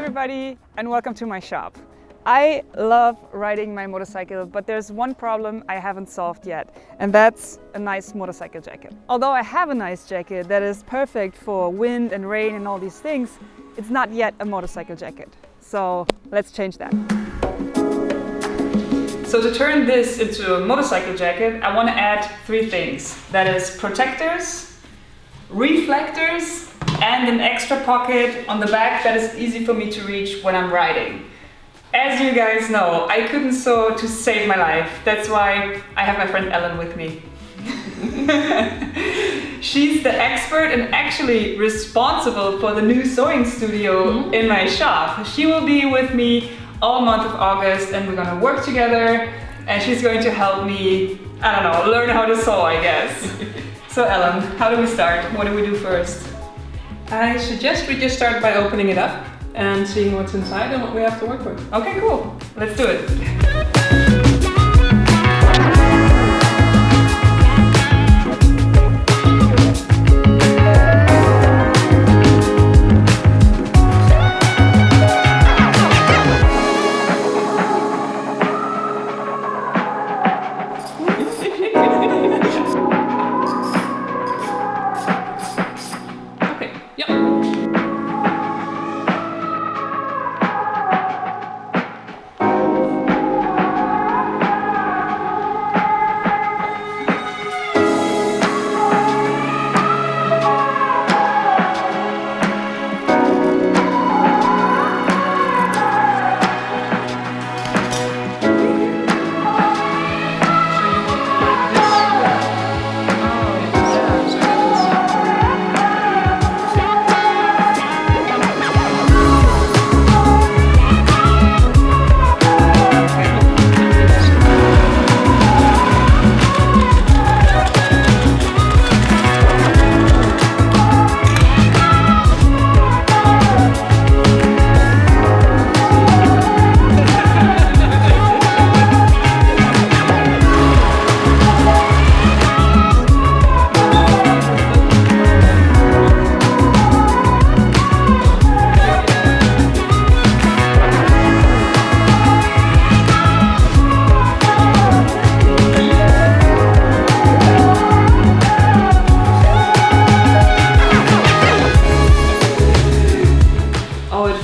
everybody, and welcome to my shop. I love riding my motorcycle, but there's one problem I haven't solved yet, and that's a nice motorcycle jacket. Although I have a nice jacket that is perfect for wind and rain and all these things, it's not yet a motorcycle jacket. So let's change that. So to turn this into a motorcycle jacket, I want to add three things. That is protectors, reflectors, and an extra pocket on the back that is easy for me to reach when I'm riding. As you guys know, I couldn't sew to save my life. That's why I have my friend Ellen with me. She's the expert and actually responsible for the new sewing studio in my shop. She will be with me all month of August, and we're gonna work together, and she's going to help me, I don't know, learn how to sew, I guess. So Ellen, how do we start? What do we do first? I suggest we just start by opening it up and seeing what's inside and what we have to work with. Okay, cool. Let's do it.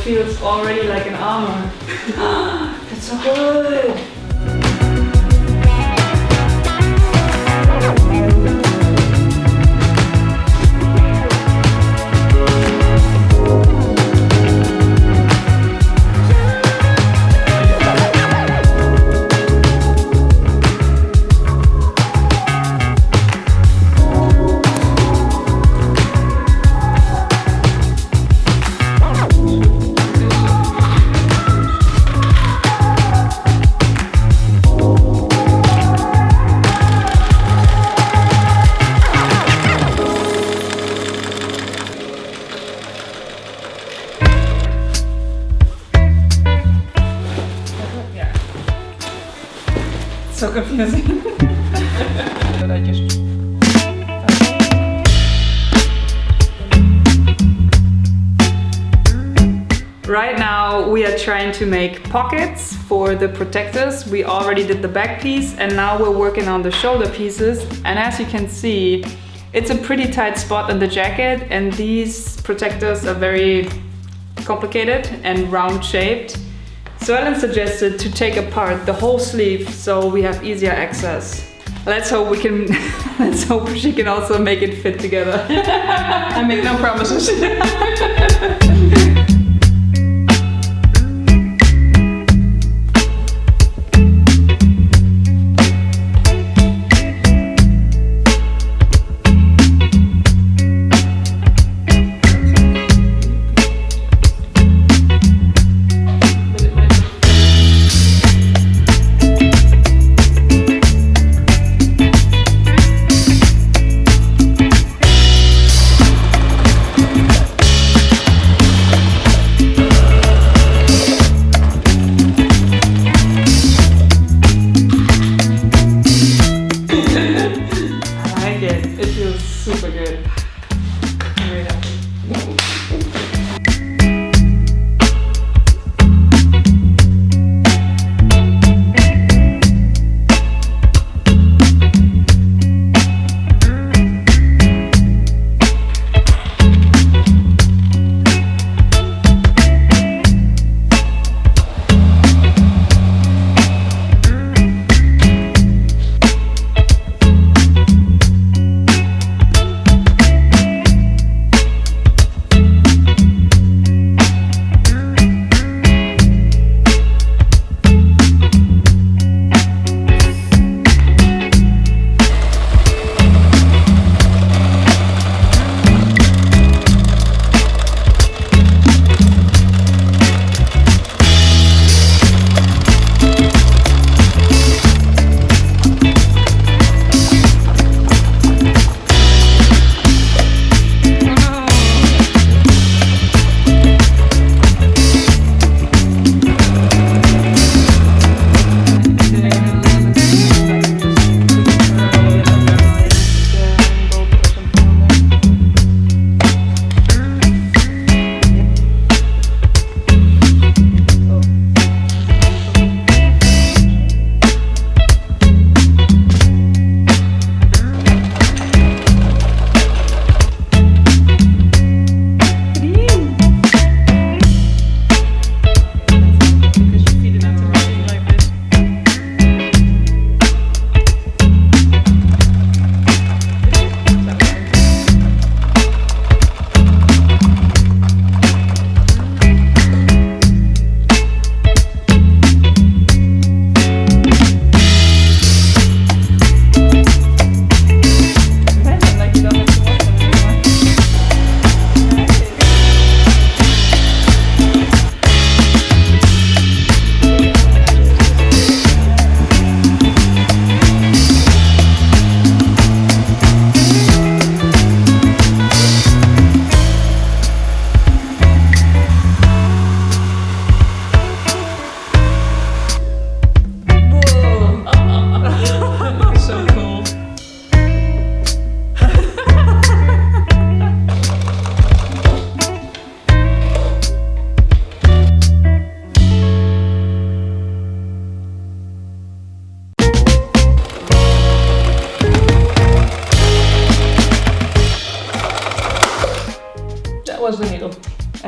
Feels already like an armor. That's so good! So confusing. But I just... Right now we are trying to make pockets for the protectors. We already did the back piece, and now we're working on the shoulder pieces. And as you can see, it's a pretty tight spot in the jacket, and these protectors are very complicated and round shaped. So Ellen suggested to take apart the whole sleeve so we have easier access. Let's hope we can. Let's hope she can also make it fit together. I make no promises.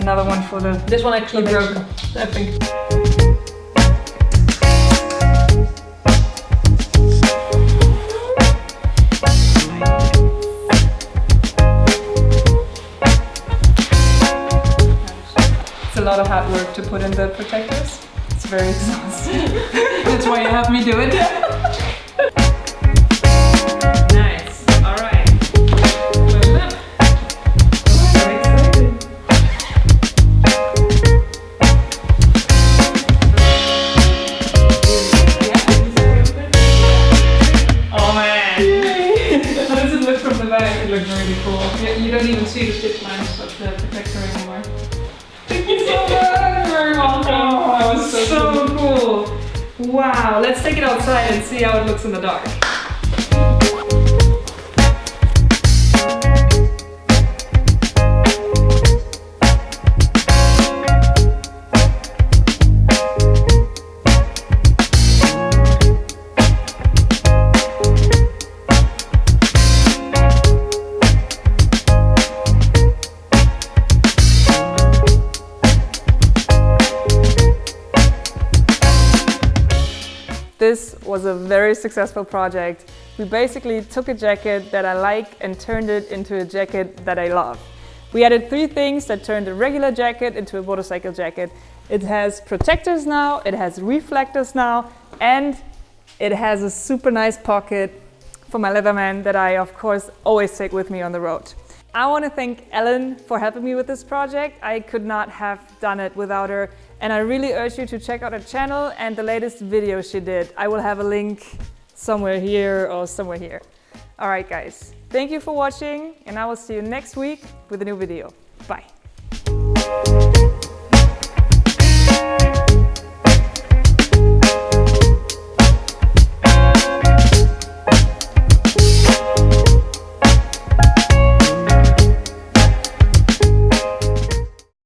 another one for the... This one actually broke, collection. I think. It's a lot of hard work to put in the protectors. It's very exhausting. That's why you have me do it. Nice. All right. Close it up. Very excited. Oh man. How does it look from the back? It looks really cool. You don't even see the stitch lines of the protector anymore. Thank you so much. Very welcome. Oh, that was so cool. Wow. Let's take it outside and see how it looks in the dark. This was a very successful project. We basically took a jacket that I like and turned it into a jacket that I love. We added 3 things that turned a regular jacket into a motorcycle jacket. It has protectors now, it has reflectors now, and it has a super nice pocket for my Leatherman that I, of course, always take with me on the road. I want to thank Ellen for helping me with this project. I could not have done it without her. And I really urge you to check out her channel and the latest video she did. I will have a link somewhere here or somewhere here. All right, guys. Thank you for watching, and I will see you next week with a new video. Bye.